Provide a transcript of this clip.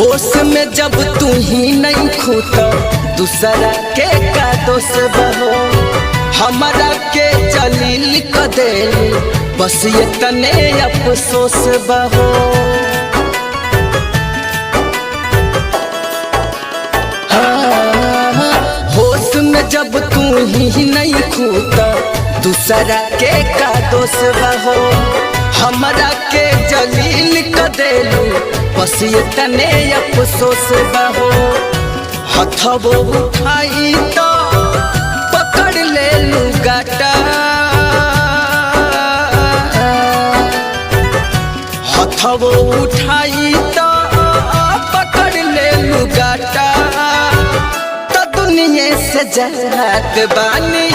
होश में जब तू ही नहीं खूता दूसरा के का दोष बहो हमारा के जलील क देली बस ये तने अफसोस बहो। होश में जब तू ही नहीं खूता दूसरा के का दोष बहो हमारा के जलील क देली बस ये तने अफसोस बहो। हथबो उठाई तो पकड़ ले लुगाटा हथबो उठाई तो पकड़ ले लुगाटा तो दुनिया से जात बानी।